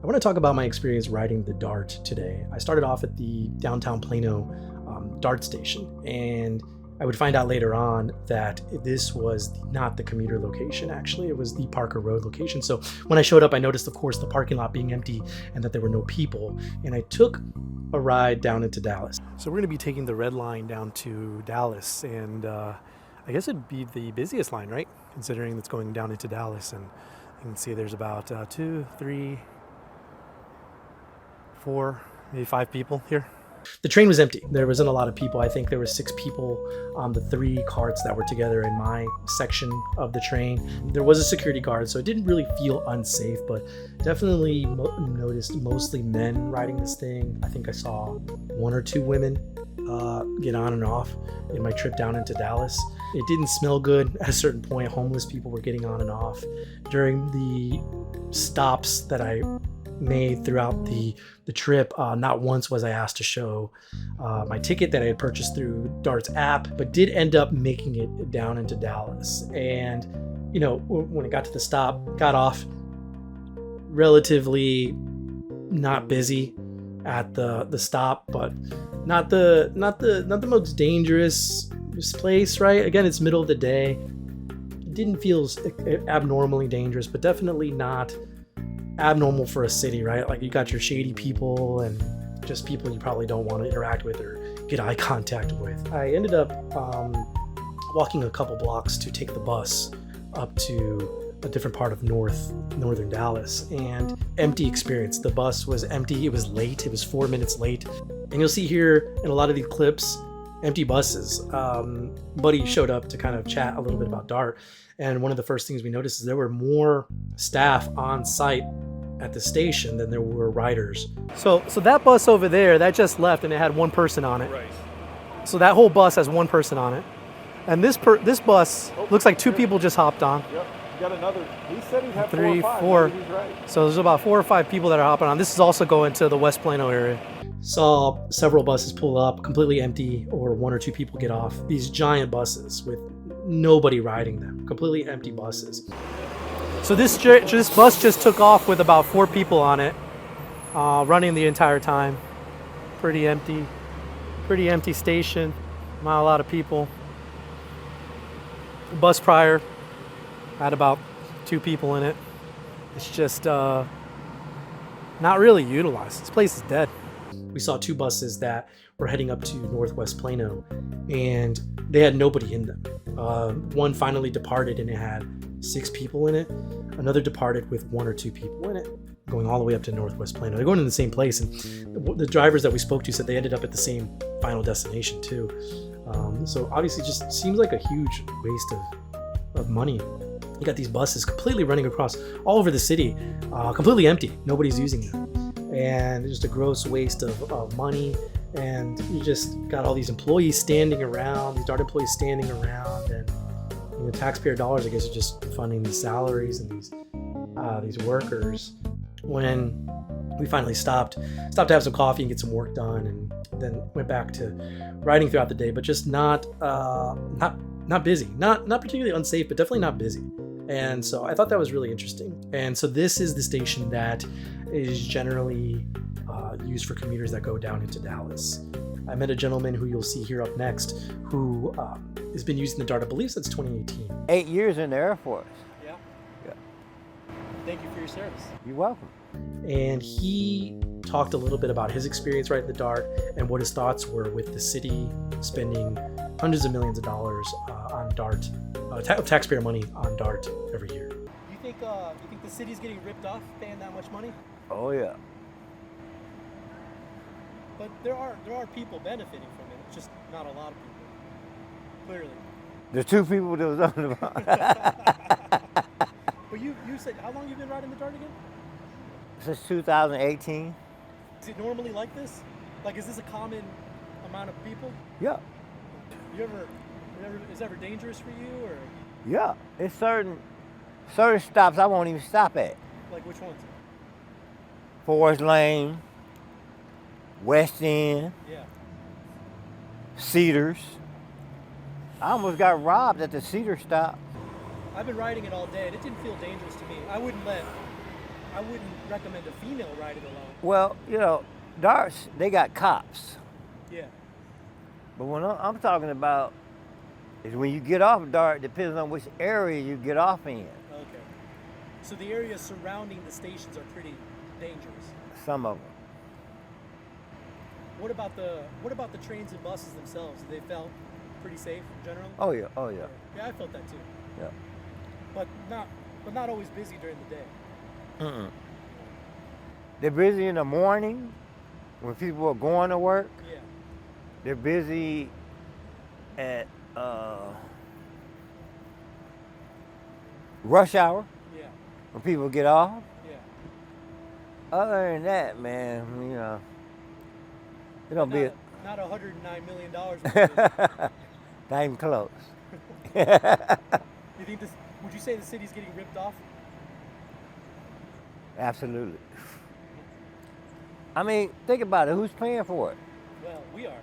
I want to talk about my experience riding the Dart today. I started off at the downtown Plano Dart station, and I would find out later on that this was not the commuter location. Actually, it was the Parker Road location. So when I showed up, I noticed, of course, the parking lot being empty and that there were no people. And I took a ride down into Dallas. So we're going to be taking the red line down to Dallas, and I guess it'd be the busiest line, right? Considering it's going down into Dallas, and you can see there's about 2, 3, 4, maybe 5 people here. The train was empty. There wasn't a lot of people. I think there were 6 people on the 3 carts that were together in my section of the train. There was a security guard, so it didn't really feel unsafe, but definitely noticed mostly men riding this thing. I think I saw 1 or 2 women get on and off in my trip down into Dallas. It didn't smell good. At a certain point, homeless people were getting on and off. During the stops that I made throughout the trip, not once was I asked to show my ticket that I had purchased through Dart's app, but did end up making it down into Dallas. And you know, when it got to the stop, got off relatively not busy at the stop, but not the most dangerous place, right? Again, it's middle of the day. It didn't feel abnormally dangerous, but definitely not abnormal for a city, right? Like, you got your shady people and just people you probably don't want to interact with or get eye contact with. I ended up walking a couple blocks to take the bus up to a different part of northern Dallas, and empty experience. The bus was empty. It was late. It was 4 minutes late. And you'll see here in a lot of these clips, empty buses. Buddy showed up to kind of chat a little bit about Dart, and one of the first things we noticed is there were more staff on site at the station than there were riders. So that bus over there, that just left, and it had 1 person on it. Right. So that whole bus has 1 person on it. And this bus looks like 2 people just hopped on. Yep. You got another. He said he'd have 3, 4 or 5. 4. Maybe he's right. So there's about 4 or 5 people that are hopping on. This is also going to the West Plano area. Saw several buses pull up, completely empty, or 1 or 2 people get off. These giant buses with nobody riding them, completely empty buses. So this bus just took off with about 4 people on it, running the entire time. Pretty empty station, not a lot of people. The bus prior had about 2 people in it. It's just not really utilized. This place is dead. We saw 2 buses that were heading up to Northwest Plano, and they had nobody in them. One finally departed, and it had 6 people in it. Another departed with 1 or 2 people in it, going all the way up to Northwest Plano. They're going in the same place, and the drivers that we spoke to said they ended up at the same final destination too. So obviously, just seems like a huge waste of money. You got these buses completely running across all over the city, completely empty. Nobody's using them, and just a gross waste of money. And you just got all these employees standing around, these Dart employees standing around, and taxpayer dollars, I guess, are just funding these salaries and these workers. When we finally stopped to have some coffee and get some work done, and then went back to riding throughout the day, but just not busy, not particularly unsafe, but definitely not busy. And so I thought that was really interesting. And so this is the station that is generally used for commuters that go down into Dallas. I met a gentleman who you'll see here up next who has been using the Dart, I believe, since 2018. 8 years in the Air Force. Yeah. Thank you for your service. You're welcome. And he talked a little bit about his experience riding the Dart and what his thoughts were with the city spending hundreds of millions of dollars on Dart, taxpayer money on Dart every year. You think the city's getting ripped off paying that much money? Oh yeah. But there are people benefiting from it. It's just not a lot of people. Clearly. The 2 people that was on the But you said, how long you been riding the Dart again? Since 2018. Is it normally like this? Like, is this a common amount of people? Yeah. Is it ever dangerous for you, or? Yeah. It's certain stops I won't even stop at. Like which ones? Forest Lane, West End, Yeah. Cedars. I almost got robbed at the Cedar stop. I've been riding it all day, and it didn't feel dangerous to me. I wouldn't let I wouldn't recommend a female ride it alone. Well, you know, darts, they got cops. Yeah. But what I'm talking about is when you get off dart, depends on which area you get off in. Okay. So the areas surrounding the stations are pretty dangerous. Some of them. What about the trains and buses themselves? They felt pretty safe in general? Oh yeah, oh yeah. Yeah, I felt that too. Yeah. But not always busy during the day. Mm-mm. They're busy in the morning when people are going to work. Yeah. They're busy at rush hour Yeah. when people get off. Yeah. Other than that, man, you know, it don't be Not $109 million. not even close. You think this? Would you say the city's getting ripped off? Absolutely. I mean, think about it. Who's paying for it? Well, we are.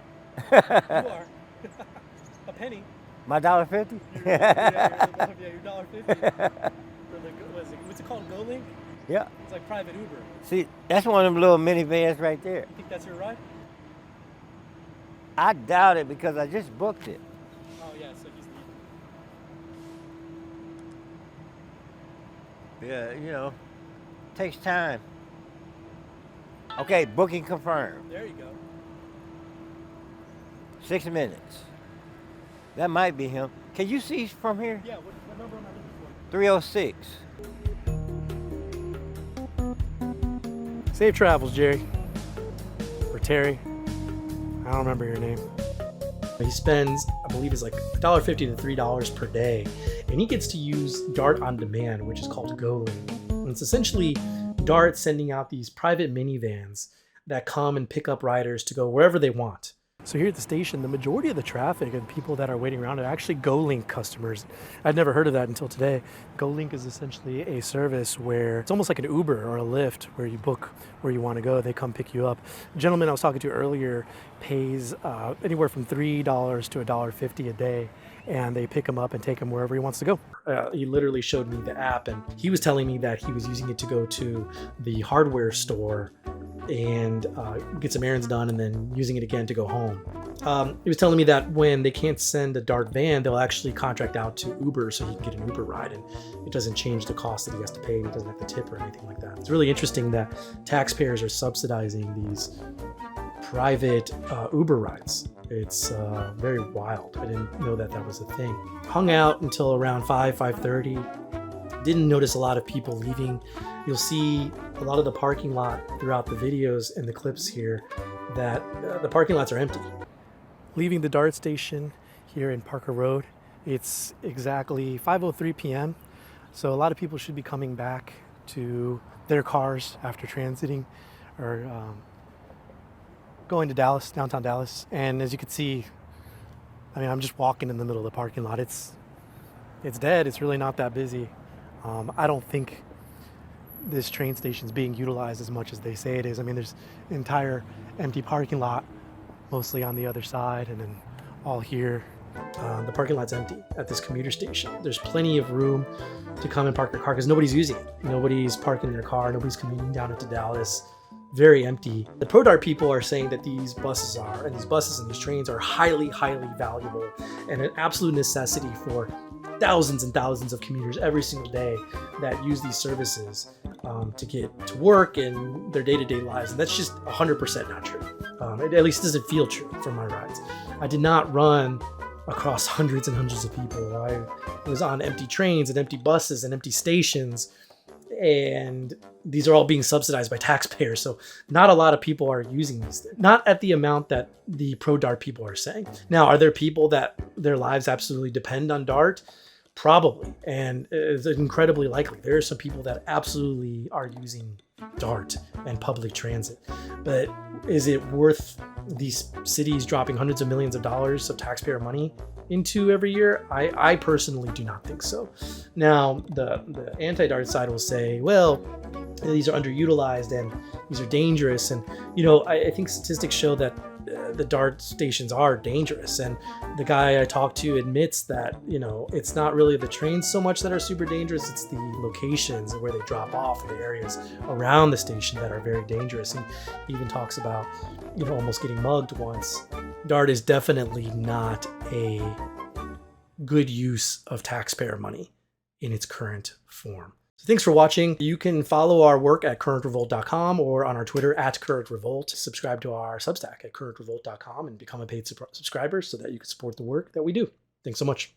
You are. A penny. My $1.50. Yeah, your $1.50. For the what's it called? GoLink? Yeah. It's like private Uber. See, that's one of them little minivans right there. You think that's your ride? I doubt it because I just booked it. Oh yeah, so he's the. Yeah, you know, takes time. Okay, booking confirmed. There you go. 6 minutes. That might be him. Can you see from here? Yeah. What number am I looking 306. for? Safe travels, Jerry. Or Terry. I don't remember your name. He spends, I believe it's like $1.50 to $3 per day, and he gets to use Dart on demand, which is called GoLink. And it's essentially Dart sending out these private minivans that come and pick up riders to go wherever they want. So here at the station, the majority of the traffic and people that are waiting around are actually GoLink customers. I'd never heard of that until today. GoLink is essentially a service where it's almost like an Uber or a Lyft where you book where you want to go. They come pick you up. The gentleman I was talking to earlier pays anywhere from $3 to $1.50 a day, and they pick him up and take him wherever he wants to go. He literally showed me the app, and he was telling me that he was using it to go to the hardware store and get some errands done, and then using it again to go home. He was telling me that when they can't send a Dart van, they'll actually contract out to Uber so he can get an Uber ride, and it doesn't change the cost that he has to pay. He doesn't have to tip or anything like that. It's really interesting that taxpayers are subsidizing these private Uber rides. It's very wild. I didn't know that was a thing. Hung out until around 5:30. Didn't notice a lot of people leaving. You'll see a lot of the parking lot throughout the videos and the clips here that the parking lots are empty. Leaving the Dart station here in Parker Road, it's exactly 5:03 p.m. So a lot of people should be coming back to their cars after transiting or going to Dallas, downtown Dallas. And as you can see, I mean, I'm just walking in the middle of the parking lot. It's dead. It's really not that busy. I don't think this train station is being utilized as much as they say it is. I mean, there's an entire empty parking lot, mostly on the other side, and then all here. The parking lot's empty at this commuter station. There's plenty of room to come and park your car because nobody's using it. Nobody's parking their car. Nobody's commuting down into Dallas. Very empty. The ProDart people are saying that these buses and these trains are highly, highly valuable and an absolute necessity for thousands and thousands of commuters every single day that use these services to get to work and their day-to-day lives. And that's just 100% not true. At least it doesn't feel true from my rides. I did not run across hundreds and hundreds of people. I was on empty trains and empty buses and empty stations, and these are all being subsidized by taxpayers. So not a lot of people are using these things. Not at the amount that the pro-Dart people are saying. Now, are there people that their lives absolutely depend on Dart? Probably, and it's incredibly likely. There are some people that absolutely are using Dart and public transit. But is it worth these cities dropping hundreds of millions of dollars of taxpayer money into every year? I personally do not think so. Now, the anti-dart side will say, well, these are underutilized and these are dangerous. And, I think statistics show that the dart stations are dangerous. And the guy I talked to admits that, it's not really the trains so much that are super dangerous. It's the locations and where they drop off in the areas around the station that are very dangerous. And he even talks about, almost getting mugged once. Dart is definitely not a good use of taxpayer money in its current form. So thanks for watching. You can follow our work at currentrevolt.com or on our Twitter at currentrevolt. Subscribe to our Substack at currentrevolt.com and become a paid subscriber so that you can support the work that we do. Thanks so much.